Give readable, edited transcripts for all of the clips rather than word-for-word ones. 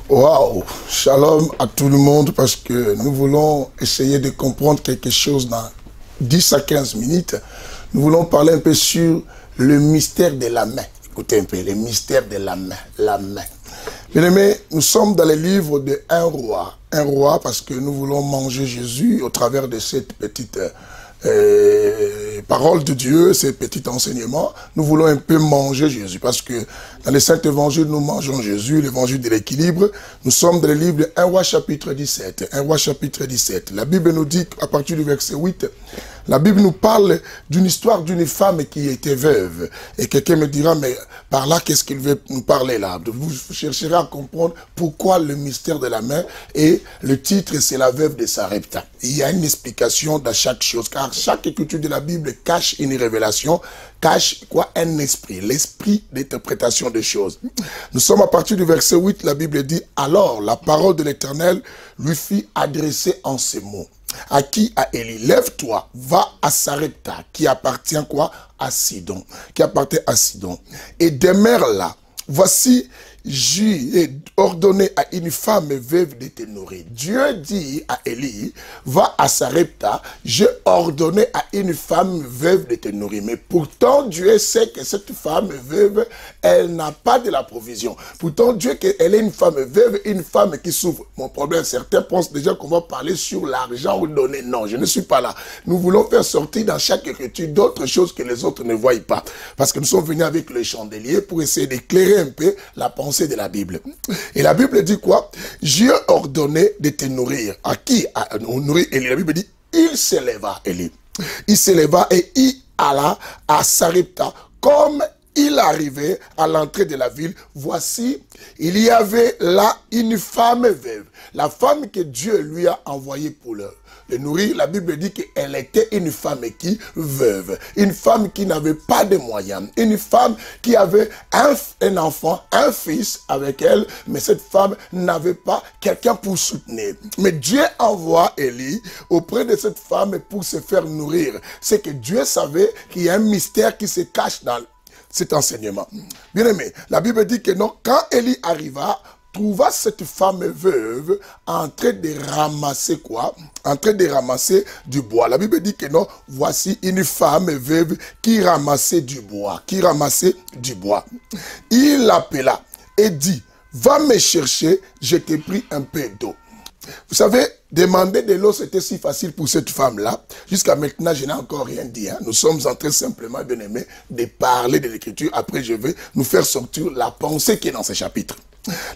Waouh, shalom à tout le monde parce que nous voulons essayer de comprendre quelque chose dans 10 à 15 minutes. Nous voulons parler un peu sur le mystère de la main. Écoutez un peu, le mystère de la main, la main. Bien-aimés, nous sommes dans le livre de Un roi parce que nous voulons manger Jésus au travers de cette petite parole de Dieu, ces petits enseignements. Nous voulons un peu manger Jésus parce que dans les Saints Évangiles, nous mangeons Jésus, l'évangile de l'équilibre. Nous sommes dans le livre de 1 roi chapitre 17. 1 roi chapitre 17. La Bible nous dit, à partir du verset 8, la Bible nous parle d'une histoire d'une femme qui était veuve. Et quelqu'un me dira, mais par là, qu'est-ce qu'il veut nous parler là? Vous chercherez à comprendre pourquoi le mystère de la main. Et le titre, c'est la veuve de Sarepta. Il y a une explication dans chaque chose, car chaque écriture de la Bible cache une révélation, cache quoi? Un esprit, l'esprit d'interprétation des choses. Nous sommes à partir du verset 8, la Bible dit, alors la parole de l'Éternel lui fit adresser en ces mots. À qui? À Élie. Lève-toi, va à Sarepta, qui appartient quoi? À Sidon. Qui appartient à Sidon. Et demeure là. Voici, j'ai ordonné à une femme veuve de te nourrir. Dieu dit à Élie, va à Sarepta, j'ai ordonné à une femme veuve de te nourrir. Mais pourtant, Dieu sait que cette femme veuve, elle n'a pas de la provision. Pourtant, Dieu, qu'elle est une femme veuve, une femme qui souffre. Mon problème, certains pensent déjà qu'on va parler sur l'argent ou donner. Non, je ne suis pas là. Nous voulons faire sortir dans chaque écriture d'autres choses que les autres ne voient pas. Parce que nous sommes venus avec le chandelier pour essayer d'éclairer un peu la pensée de la Bible. Et la Bible dit quoi? J'ai ordonné de te nourrir. À qui? À nourrir Élie. La Bible dit, il s'éleva, Élie. Il s'éleva et il alla à Sarepta. Comme il arrivait à l'entrée de la ville, voici, il y avait là une femme veuve. La femme que Dieu lui a envoyée pour le nourrir. La Bible dit qu'elle était une femme qui veuve. Une femme qui n'avait pas de moyens. Une femme qui avait un enfant, un fils avec elle. Mais cette femme n'avait pas quelqu'un pour soutenir. Mais Dieu envoie Élie auprès de cette femme pour se faire nourrir. C'est que Dieu savait qu'il y a un mystère qui se cache dans cet enseignement. Bien aimé, la Bible dit que non, quand Élie arriva, trouva cette femme veuve en train de ramasser quoi? En train de ramasser du bois. La Bible dit que non, voici une femme veuve qui ramassait du bois. Qui ramassait du bois. Il l'appela et dit, va me chercher, je t'ai pris un peu d'eau. Vous savez, demander de l'eau, c'était si facile pour cette femme-là. Jusqu'à maintenant, je n'ai encore rien dit. Hein. Nous sommes en train simplement, bien aimé, de parler de l'écriture. Après, je vais nous faire sortir la pensée qui est dans ce chapitre.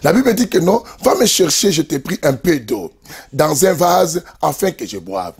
La Bible dit que non, va me chercher, je t'ai pris un peu d'eau dans un vase afin que je boive.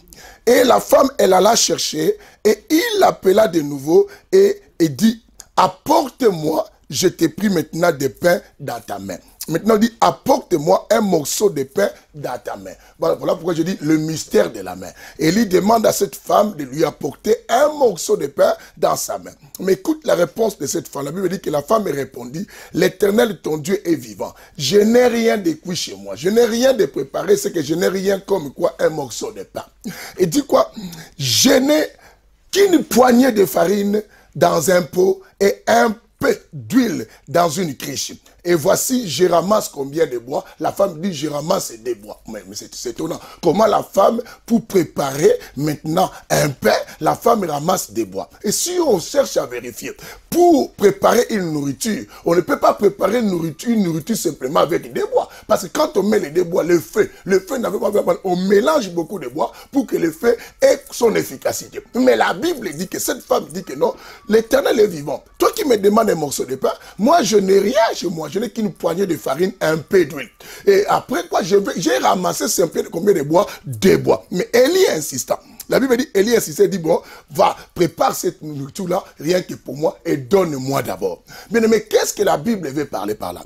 Et la femme, elle alla chercher et il l'appela de nouveau et dit, apporte-moi, je t'ai pris maintenant des pains dans ta main. Maintenant, il dit, apporte-moi un morceau de pain dans ta main. Voilà pourquoi je dis le mystère de la main. Élie demande à cette femme de lui apporter un morceau de pain dans sa main. Mais écoute la réponse de cette femme. La Bible dit que la femme répondit, l'Éternel, ton Dieu est vivant. Je n'ai rien de cuit chez moi. Je n'ai rien de préparé. C'est que je n'ai rien comme quoi un morceau de pain. Et dit quoi? Je n'ai qu'une poignée de farine dans un pot et un peu d'huile dans une criche. Et voici, je ramasse combien de bois? La femme dit, je ramasse des bois. Mais c'est étonnant. Comment la femme, pour préparer maintenant un pain, la femme ramasse des bois. Et si on cherche à vérifier, pour préparer une nourriture, on ne peut pas préparer une nourriture simplement avec des bois. Parce que quand on met les deux bois, le feu n'avait pas vraiment, on mélange beaucoup de bois pour que le feu ait son efficacité. Mais la Bible dit que cette femme dit que non, l'Éternel est vivant. Toi qui me demandes un morceau de pain, moi je n'ai rien chez moi. Je n'ai qu'une poignée de farine, un peu d'huile. Et après quoi, j'ai ramassé simplement combien de bois? Des bois. Mais Élie insistant. La Bible dit, Élie insistait, dit, bon, va, prépare cette nourriture-là, rien que pour moi, et donne-moi d'abord. Mais qu'est-ce que la Bible veut parler par là?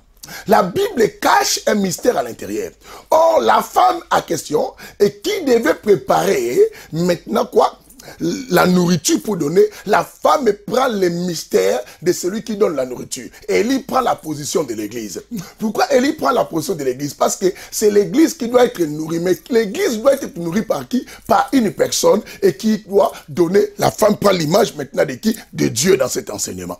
La Bible cache un mystère à l'intérieur. Or, la femme à question, et qui devait préparer, maintenant quoi? La nourriture pour donner, la femme prend le mystère de celui qui donne la nourriture. Élie prend la position de l'église. Pourquoi Élie prend la position de l'église? Parce que c'est l'église qui doit être nourrie. Mais l'église doit être nourrie par qui? Par une personne et qui doit donner. La femme prend l'image maintenant de qui? De Dieu dans cet enseignement.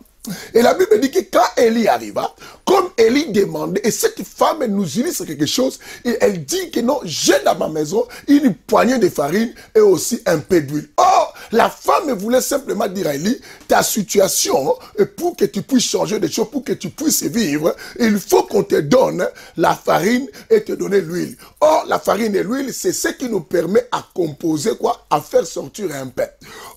Et la Bible dit que quand Élie arriva, comme Élie demandait, et cette femme elle nous illustre quelque chose, et elle dit que non, j'ai dans ma maison une poignée de farine et aussi un peu d'huile. Or, la femme voulait simplement dire à Élie, ta situation, pour que tu puisses changer des choses, pour que tu puisses vivre, il faut qu'on te donne la farine et te donner l'huile. Or, la farine et l'huile, c'est ce qui nous permet à composer quoi? À faire sortir un pain.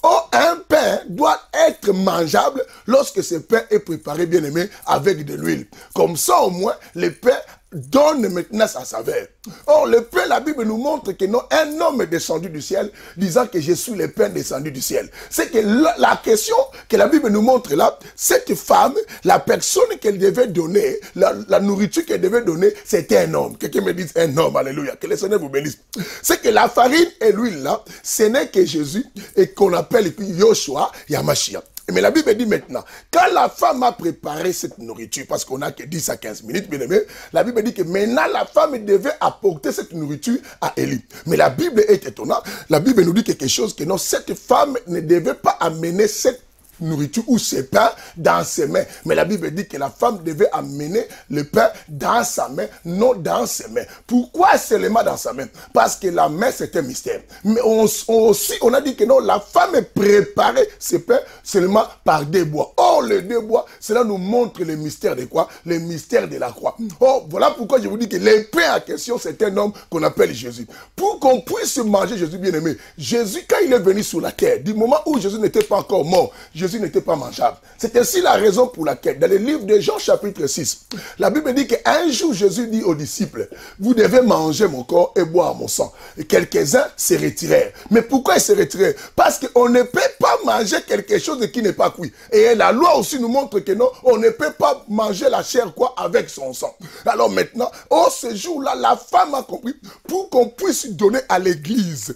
Or, un pain doit être mangeable lorsque ce pain est préparé, bien aimé, avec de l'huile. Comme ça, au moins, le pain donne maintenant sa saveur. Or, le pain, la Bible nous montre que non, un homme est descendu du ciel, disant que je suis le pain descendu du ciel. C'est que la question que la Bible nous montre là, cette femme, la personne qu'elle devait donner, la nourriture qu'elle devait donner, c'était un homme. Quelqu'un me dise un homme, alléluia. Que le Seigneur vous bénisse. C'est que la farine et l'huile là, ce n'est que Jésus et qu'on appelle Yoshua Yamashia. Mais la Bible dit maintenant, quand la femme a préparé cette nourriture, parce qu'on n'a que 10 à 15 minutes, bien aimé, la Bible dit que maintenant la femme devait apporter cette nourriture à Élie. Mais la Bible est étonnante. La Bible nous dit quelque chose que non, cette femme ne devait pas amener cette nourriture ou ses pains dans ses mains. Mais la Bible dit que la femme devait amener le pain dans sa main, non dans ses mains. Pourquoi seulement dans sa main? Parce que la main, c'est un mystère. Mais on a dit que non, la femme préparait ses pains seulement par des bois. Or, le deux bois, cela nous montre le mystère de quoi? Le mystère de la croix. Or, voilà pourquoi je vous dis que le pain en question, c'est un homme qu'on appelle Jésus. Pour qu'on puisse manger Jésus bien-aimé, Jésus, quand il est venu sur la terre, du moment où Jésus n'était pas encore mort, Jésus n'était pas mangeable. C'est ainsi la raison pour laquelle, dans le livre de Jean chapitre 6, la Bible dit qu'un jour Jésus dit aux disciples, vous devez manger mon corps et boire mon sang. Et quelques-uns se retirèrent. Mais pourquoi ils se retirèrent? Parce qu'on ne peut pas manger quelque chose qui n'est pas cuit. Et la loi aussi nous montre que non, on ne peut pas manger la chair quoi avec son sang. Alors maintenant, ce jour-là, la femme a compris, pour qu'on puisse donner à l'église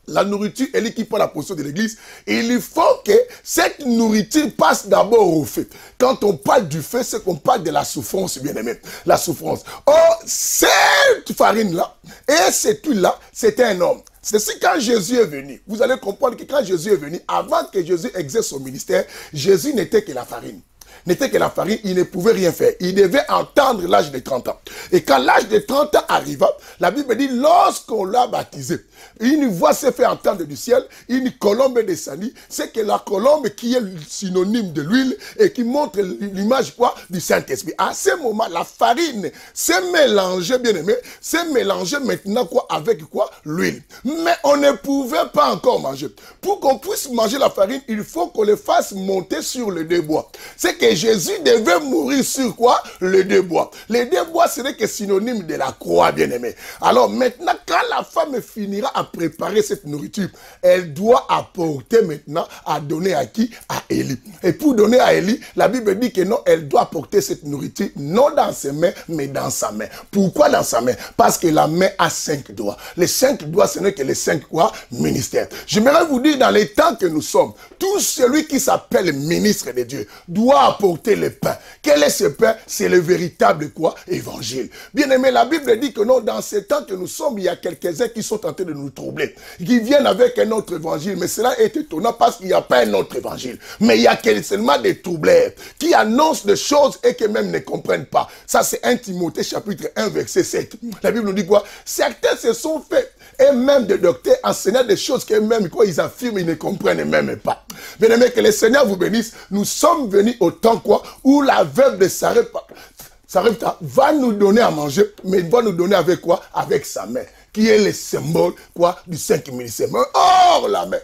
la nourriture, elle qui prend la position de l'église, il faut que cette nourriture passe d'abord au feu. Quand on parle du feu, c'est qu'on parle de la souffrance, bien aimé. La souffrance. Or, cette farine-là et cette huile-là, c'était un homme. C'est ainsi quand Jésus est venu. Vous allez comprendre que quand Jésus est venu, avant que Jésus exerce son ministère, Jésus n'était que la farine. N'était que la farine, il ne pouvait rien faire. Il devait attendre l'âge de 30 ans. Et quand l'âge de 30 ans arriva, la Bible dit, lorsqu'on l'a baptisé, une voix s'est fait entendre du ciel, une colombe descendit. C'est que la colombe qui est synonyme de l'huile et qui montre l'image quoi du Saint-Esprit. À ce moment, la farine s'est mélangée, bien aimé, s'est mélangée maintenant quoi avec quoi l'huile. Mais on ne pouvait pas encore manger. Pour qu'on puisse manger la farine, il faut qu'on le fasse monter sur le débois. C'est que Jésus devait mourir sur quoi? Le débois. Le débois, ce n'est que synonyme de la croix, bien aimé. Alors maintenant, quand la femme finira à préparer cette nourriture, elle doit apporter maintenant à donner à qui? À Élie. Et pour donner à Élie, la Bible dit que non, elle doit apporter cette nourriture non dans ses mains, mais dans sa main. Pourquoi dans sa main? Parce que la main a 5 doigts. Les 5 doigts, ce n'est que les 5 quoi? Ministères. J'aimerais vous dire, dans les temps que nous sommes, tout celui qui s'appelle ministre de Dieu doit apporter le pain. Quel est ce pain? C'est le véritable quoi? Évangile. Bien aimé, la Bible dit que non, dans ces temps que nous sommes, il y a quelques-uns qui sont en train de nous troubler, qui viennent avec un autre évangile. Mais cela est étonnant parce qu'il n'y a pas un autre évangile. Mais il y a seulement des troubleurs qui annoncent des choses et qui même ne comprennent pas. Ça, c'est 1 Timothée chapitre 1 verset 7. La Bible nous dit quoi? Certains se sont faits et même des docteurs enseignant des choses qu'eux-mêmes, quoi, ils affirment, ils ne comprennent même pas. Bien aimé, que le Seigneur vous bénisse. Nous sommes venus au temps quoi, où la veuve de Sarepta va nous donner à manger, mais il va nous donner avec quoi? Avec sa main, qui est le symbole quoi, du 5 ministère. Or, la main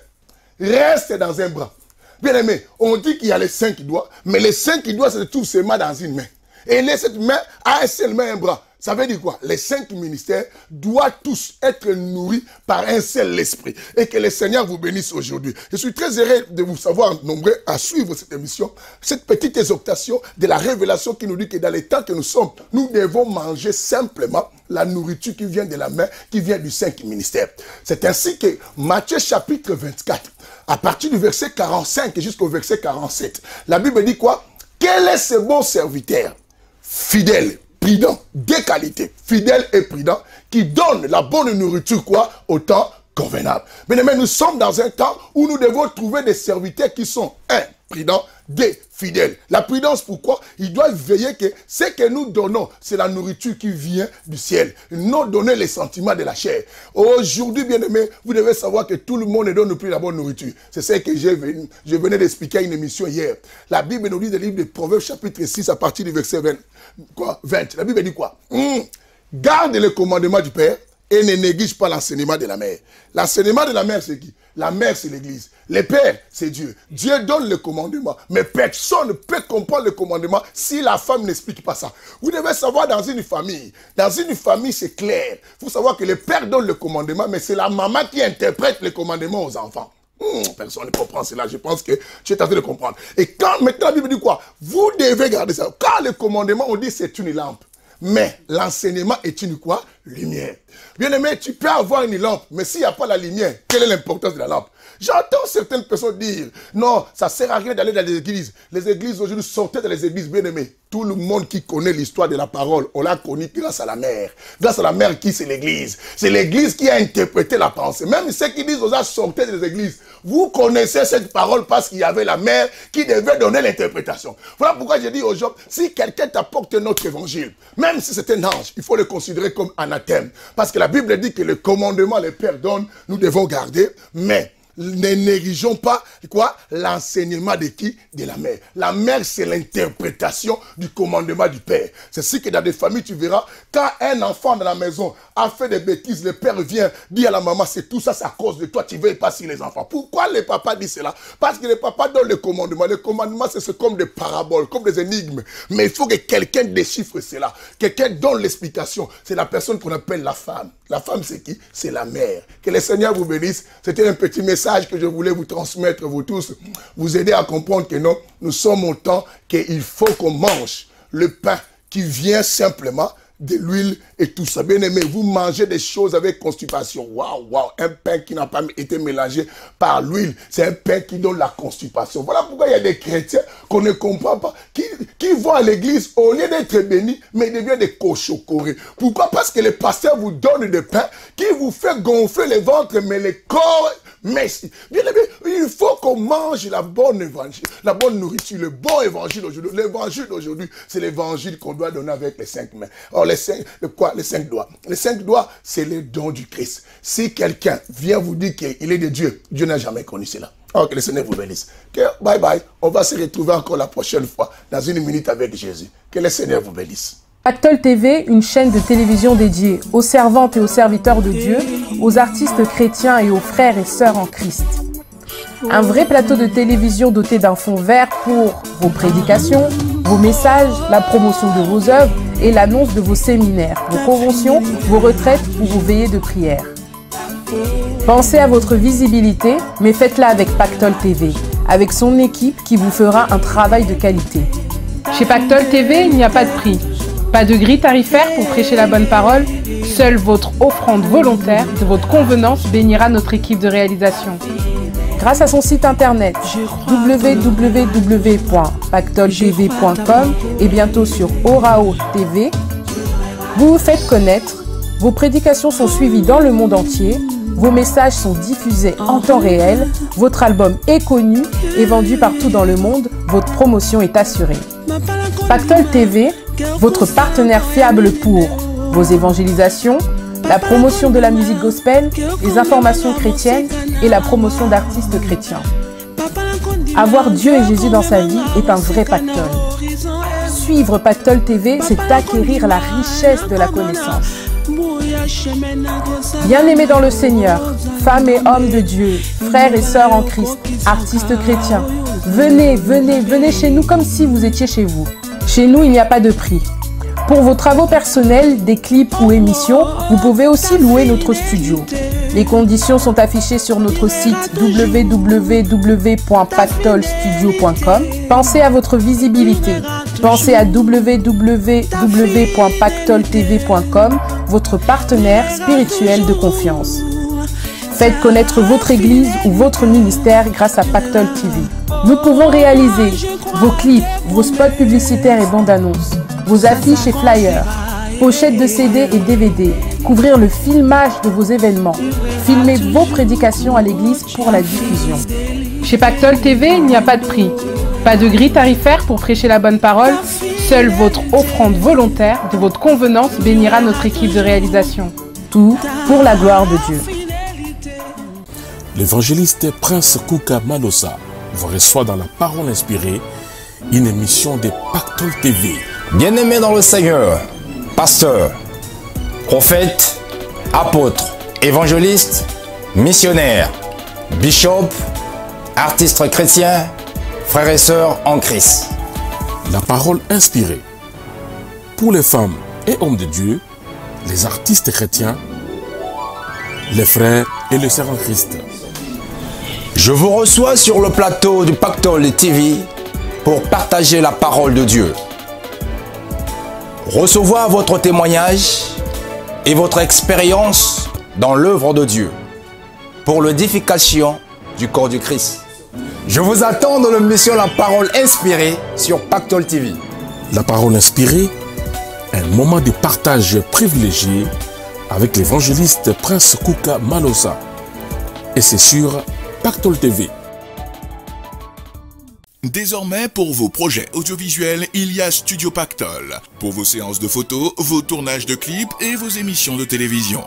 reste dans un bras. Bien aimé, on dit qu'il y a les 5 doigts, mais les 5 doigts se trouvent seulement dans une main. Et cette main a seulement un bras. Ça veut dire quoi? Les 5 ministères doivent tous être nourris par un seul esprit. Et que le Seigneur vous bénisse aujourd'hui. Je suis très heureux de vous savoir nombreux à suivre cette émission, cette petite exhortation de la révélation qui nous dit que dans les temps que nous sommes, nous devons manger simplement la nourriture qui vient de la main, qui vient du 5 ministère. C'est ainsi que Matthieu chapitre 24, à partir du verset 45 jusqu'au verset 47, la Bible dit quoi? Quel est ce bon serviteur, fidèle, prudent, de qualité, fidèle et prudent, qui donne la bonne nourriture quoi, au temps convenable. Mais nous sommes dans un temps où nous devons trouver des serviteurs qui sont, 1, prudent des fidèles. La prudence, pourquoi? Il doit veiller que ce que nous donnons, c'est la nourriture qui vient du ciel. Non donner les sentiments de la chair. Aujourd'hui, bien aimé, vous devez savoir que tout le monde ne donne plus la bonne nourriture. C'est ce que je venais d'expliquer à une émission hier. La Bible nous dit dans le livre de Proverbes chapitre 6 à partir du verset 20. La Bible dit quoi? Garde le commandement du Père et ne néglige pas l'enseignement de la mère. L'enseignement de la mère, c'est qui? La mère, c'est l'Église. Le Père, c'est Dieu. Dieu donne le commandement. Mais personne ne peut comprendre le commandement si la femme n'explique pas ça. Vous devez savoir dans une famille, c'est clair. Il faut savoir que le Père donne le commandement, mais c'est la maman qui interprète le commandement aux enfants. Personne ne comprend cela. Je pense que tu es en train de comprendre. Et quand maintenant la Bible dit quoi? Vous devez garder ça. Quand le commandement, on dit c'est une lampe. Mais l'enseignement est une quoi? Lumière. Bien aimé, tu peux avoir une lampe, mais s'il n'y a pas la lumière, quelle est l'importance de la lampe? J'entends certaines personnes dire, non, ça ne sert à rien d'aller dans les églises. Les églises aujourd'hui, sortez dans les églises, bien aimé. Tout le monde qui connaît l'histoire de la parole, on l'a connue grâce à la mère. Grâce à la mère qui, c'est l'église. C'est l'église qui a interprété la pensée. Même ceux qui disent aux gens, sortez des églises. Vous connaissez cette parole parce qu'il y avait la mère qui devait donner l'interprétation. Voilà pourquoi j'ai dit aux gens, si quelqu'un t'apporte notre évangile, même si c'est un ange, il faut le considérer comme anathème. Parce que la Bible dit que le commandement, le Père donne, nous devons garder, mais ne négligeons pas quoi? L'enseignement de qui? De la mère. La mère, c'est l'interprétation du commandement du Père. C'est ce que dans des familles, tu verras, quand un enfant dans la maison a fait des bêtises, le père vient dire à la maman, c'est tout ça, c'est à cause de toi, tu ne veilles pas sur les enfants. Pourquoi le papa dit cela? Parce que le papa donne le commandement. Le commandement, c'est comme des paraboles, comme des énigmes. Mais il faut que quelqu'un déchiffre cela. Quelqu'un donne l'explication. C'est la personne qu'on appelle la femme. La femme, c'est qui? C'est la mère. Que le Seigneur vous bénisse. C'était un petit message que je voulais vous transmettre, vous tous, vous aider à comprendre que non, nous sommes au temps qu'il faut qu'on mange le pain qui vient simplement de l'huile et tout ça. Bien aimé, vous mangez des choses avec constipation. Waouh, waouh, un pain qui n'a pas été mélangé par l'huile, c'est un pain qui donne la constipation. Voilà pourquoi il y a des chrétiens qu'on ne comprend pas, qui vont à l'église, au lieu d'être bénis, mais ils deviennent des cochocorés. Pourquoi? Parce que le pasteur vous donne des pains qui vous fait gonfler le ventre, mais le corps... Merci. Bien aimé, il faut qu'on mange la bonne évangile, la bonne nourriture, le bon évangile aujourd'hui. L'évangile d'aujourd'hui, c'est l'évangile qu'on doit donner avec les 5 mains. Or, les 5 doigts. Les 5 doigts, c'est le don du Christ. Si quelqu'un vient vous dire qu'il est de Dieu, Dieu n'a jamais connu cela. Alors que le Seigneur vous bénisse. Bye bye. On va se retrouver encore la prochaine fois, dans une minute avec Jésus. Que le Seigneur vous bénisse. Pactole TV, une chaîne de télévision dédiée aux servantes et aux serviteurs de Dieu, aux artistes chrétiens et aux frères et sœurs en Christ. Un vrai plateau de télévision doté d'un fond vert pour vos prédications, vos messages, la promotion de vos œuvres et l'annonce de vos séminaires, vos conventions, vos retraites ou vos veillées de prière. Pensez à votre visibilité, mais faites-la avec Pactole TV, avec son équipe qui vous fera un travail de qualité. Chez Pactole TV, il n'y a pas de prix. Pas de grille tarifaire pour prêcher la bonne parole. Seule votre offrande volontaire de votre convenance bénira notre équipe de réalisation. Grâce à son site internet www.pactoletv.com et bientôt sur Orao TV, vous vous faites connaître, vos prédications sont suivies dans le monde entier, vos messages sont diffusés en temps réel, votre album est connu et vendu partout dans le monde, votre promotion est assurée. Pactole TV, votre partenaire fiable pour vos évangélisations, la promotion de la musique gospel, les informations chrétiennes et la promotion d'artistes chrétiens. Avoir Dieu et Jésus dans sa vie est un vrai pactole. Suivre Pactole TV, c'est acquérir la richesse de la connaissance. Bien-aimés dans le Seigneur, femmes et hommes de Dieu, frères et sœurs en Christ, artistes chrétiens, venez, venez, venez chez nous comme si vous étiez chez vous. Chez nous, il n'y a pas de prix. Pour vos travaux personnels, des clips ou émissions, vous pouvez aussi louer notre studio. Les conditions sont affichées sur notre site www.pactolestudio.com. Pensez à votre visibilité. Pensez à www.pactoletv.com, votre partenaire spirituel de confiance. Faites connaître votre église ou votre ministère grâce à Pactole TV. Nous pouvons réaliser vos clips, vos spots publicitaires et bandes annonces, vos affiches et flyers, pochettes de CD et DVD, couvrir le filmage de vos événements, filmer vos prédications à l'église pour la diffusion. Chez Pactole TV, il n'y a pas de prix. Pas de grille tarifaire pour prêcher la bonne parole. Seule votre offrande volontaire de votre convenance bénira notre équipe de réalisation. Tout pour la gloire de Dieu. L'évangéliste Prince Kouka Malosa vous reçoit dans la parole inspirée, une émission de Pactole TV. Bien-aimés dans le Seigneur, pasteurs, prophètes, apôtres, évangélistes, missionnaires, bishops, artistes chrétiens, frères et sœurs en Christ. La parole inspirée. Pour les femmes et hommes de Dieu, les artistes chrétiens, les frères et les sœurs en Christ. Je vous reçois sur le plateau du Pactole TV pour partager la parole de Dieu. Recevoir votre témoignage et votre expérience dans l'œuvre de Dieu pour l'édification du corps du Christ. Je vous attends dans l'émission La Parole Inspirée sur Pactole TV. La parole inspirée, un moment de partage privilégié avec l'évangéliste Prince Kouka Malosa. Et c'est sur Pactole TV. Désormais, pour vos projets audiovisuels, il y a Studio Pactole. Pour vos séances de photos, vos tournages de clips et vos émissions de télévision.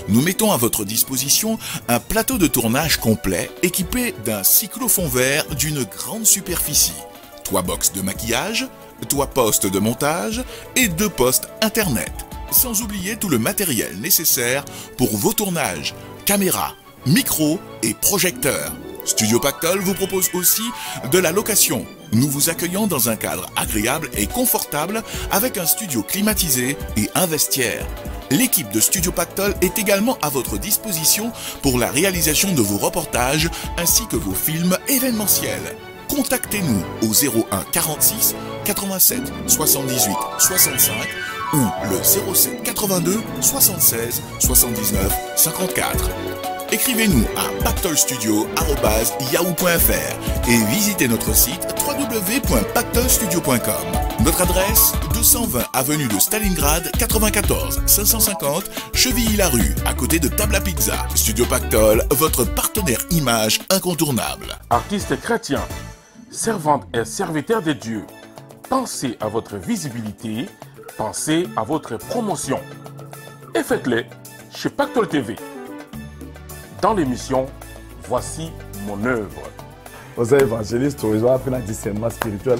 Nous mettons à votre disposition un plateau de tournage complet équipé d'un cyclofond vert d'une grande superficie, 3 box de maquillage, 3 postes de montage et 2 postes internet. Sans oublier tout le matériel nécessaire pour vos tournages, caméras, micros et projecteurs. Studio Pactole vous propose aussi de la location. Nous vous accueillons dans un cadre agréable et confortable avec un studio climatisé et un vestiaire. L'équipe de Studio Pactole est également à votre disposition pour la réalisation de vos reportages ainsi que vos films événementiels. Contactez-nous au 01 46 87 78 65 ou le 07 82 76 79 54. Écrivez-nous à pactolestudio@yahoo.fr et visitez notre site www.pactolestudio.com. Notre adresse 220 avenue de Stalingrad 94 550 Chevilly-la-Rue, à côté de Table à Pizza. Studio Pactole, votre partenaire image incontournable. Artistes chrétiens, servantes et serviteurs de Dieu, pensez à votre visibilité, pensez à votre promotion. Et faites-le chez Pactole TV. Dans l'émission, voici mon œuvre. Vous êtes évangéliste, vous avez fait un discernement spirituel.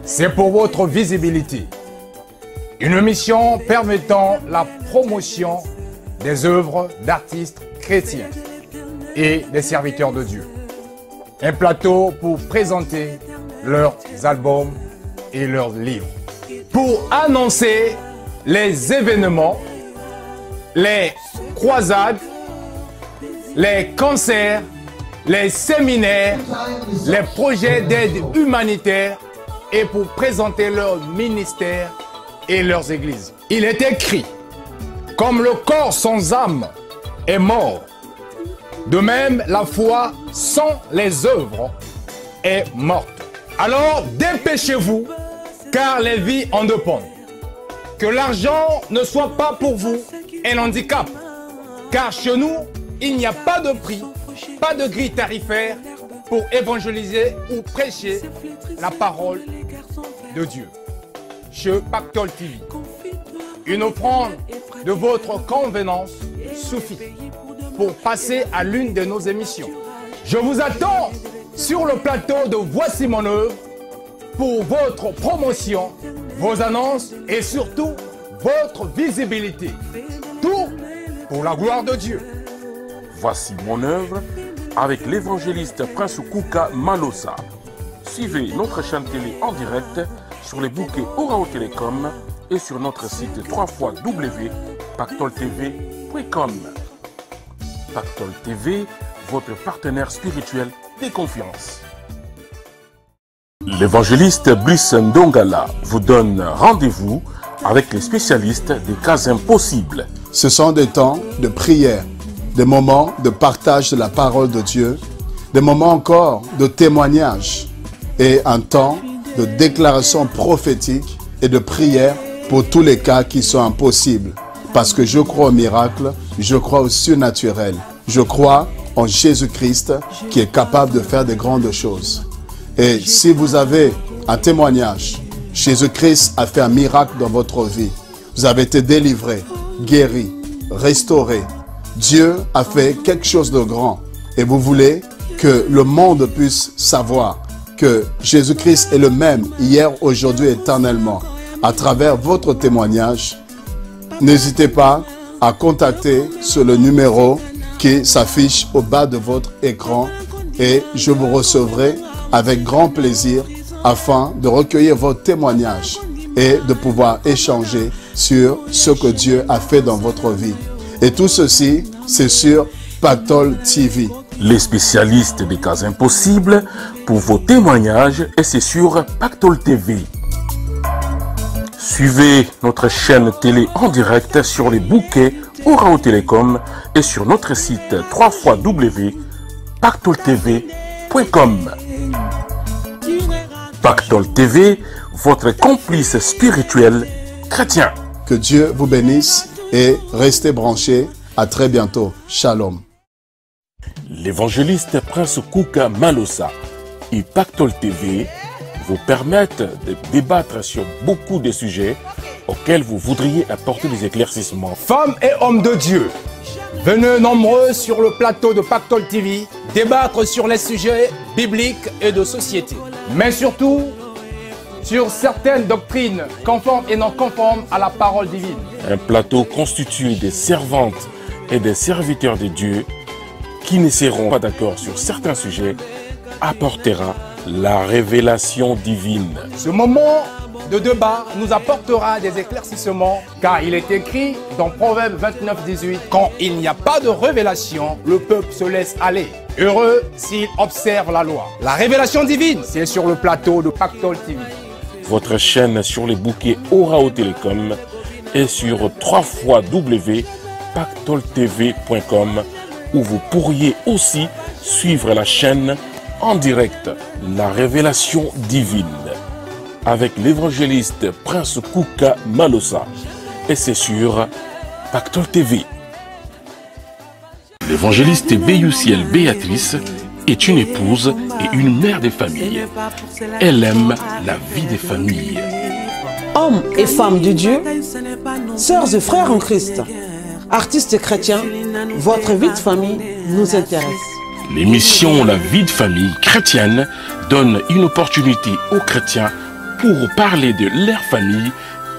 C'est pour votre visibilité. Une mission permettant la promotion des œuvres d'artistes chrétiens et des serviteurs de Dieu. Un plateau pour présenter leurs albums et leurs livres. Pour annoncer les événements, les croisades, les concerts, les séminaires, les projets d'aide humanitaire et pour présenter leurs ministères et leurs églises. Il est écrit, comme le corps sans âme est mort, de même la foi sans les œuvres est morte. Alors dépêchez-vous, car les vies en dépendent. Que l'argent ne soit pas pour vous un handicap, car chez nous, il n'y a pas de prix, pas de grille tarifaire pour évangéliser ou prêcher la parole de Dieu. Chez Pactole TV, une offrande de votre convenance suffit pour passer à l'une de nos émissions. Je vous attends sur le plateau de Voici mon œuvre pour votre promotion, vos annonces et surtout votre visibilité. Tout pour la gloire de Dieu. Voici mon œuvre avec l'évangéliste Prince Kouka Malosa. Suivez notre chaîne télé en direct sur les bouquets Orao Télécom et sur notre site www.pactoletv.com. Pactole TV, votre partenaire spirituel de confiance. L'évangéliste Brice Ndongala vous donne rendez-vous avec les spécialistes des cas impossibles. Ce sont des temps de prière, des moments de partage de la parole de Dieu, des moments encore de témoignage et un temps de déclaration prophétique et de prière pour tous les cas qui sont impossibles. Parce que je crois au miracle, je crois au surnaturel, je crois en Jésus-Christ qui est capable de faire de grandes choses. Et si vous avez un témoignage, Jésus-Christ a fait un miracle dans votre vie. Vous avez été délivré, guéri, restauré. Dieu a fait quelque chose de grand. Et vous voulez que le monde puisse savoir que Jésus-Christ est le même hier, aujourd'hui, éternellement. À travers votre témoignage, n'hésitez pas à contacter sur le numéro qui s'affiche au bas de votre écran et je vous recevrai avec grand plaisir afin de recueillir vos témoignages et de pouvoir échanger sur ce que Dieu a fait dans votre vie. Et tout ceci, c'est sur Pactole TV. Les spécialistes des cas impossibles pour vos témoignages et c'est sur Pactole TV. Suivez notre chaîne télé en direct sur les bouquets Orao Télécom et sur notre site www.pactoletv.com. Pactole TV, votre complice spirituel chrétien. Que Dieu vous bénisse et restez branchés. À très bientôt. Shalom. L'évangéliste Prince Kuka Malosa et Pactole TV vous permettent de débattre sur beaucoup de sujets auxquels vous voudriez apporter des éclaircissements. Femmes et hommes de Dieu, venez nombreux sur le plateau de Pactole TV débattre sur les sujets bibliques et de société. Mais surtout, sur certaines doctrines conformes et non conformes à la parole divine. Un plateau constitué des servantes et des serviteurs de Dieu qui ne seront pas d'accord sur certains sujets apportera la révélation divine. Ce moment de débat nous apportera des éclaircissements car il est écrit dans Proverbe 29-18 quand il n'y a pas de révélation, le peuple se laisse aller. Heureux s'il observe la loi. La révélation divine, c'est sur le plateau de Pactole TV. Votre chaîne sur les bouquets Orao Télécom et sur www.pactoletv.com où vous pourriez aussi suivre la chaîne en direct, la révélation divine, avec l'évangéliste Prince Kuka Malosa. Et c'est sur Pactole TV. L'évangéliste Béusiel Béatrice est une épouse et une mère de famille. Elle aime la vie des familles. Hommes et femmes de Dieu, sœurs et frères en Christ, artistes chrétiens, votre vie de famille nous intéresse. L'émission La vie de famille chrétienne donne une opportunité aux chrétiens pour parler de leur famille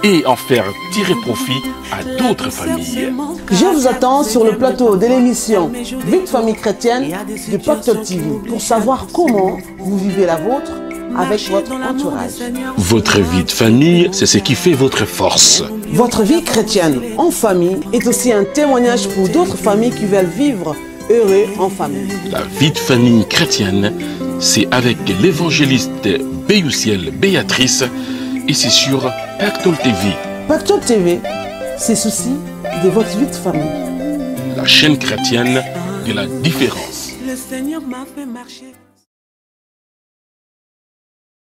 et en faire tirer profit à d'autres familles. Je vous attends sur le plateau de l'émission Vie de famille chrétienne de Pactole TV pour savoir comment vous vivez la vôtre avec votre entourage. Votre vie de famille, c'est ce qui fait votre force. Votre vie chrétienne en famille est aussi un témoignage pour d'autres familles qui veulent vivre heureux en famille. La vie de famille chrétienne, c'est avec l'évangéliste Béusiel Béatrice et c'est sur Pactole TV. Pactole TV, c'est souci de votre vie de famille. La chaîne chrétienne de la différence. Le Seigneur m'a fait marcher.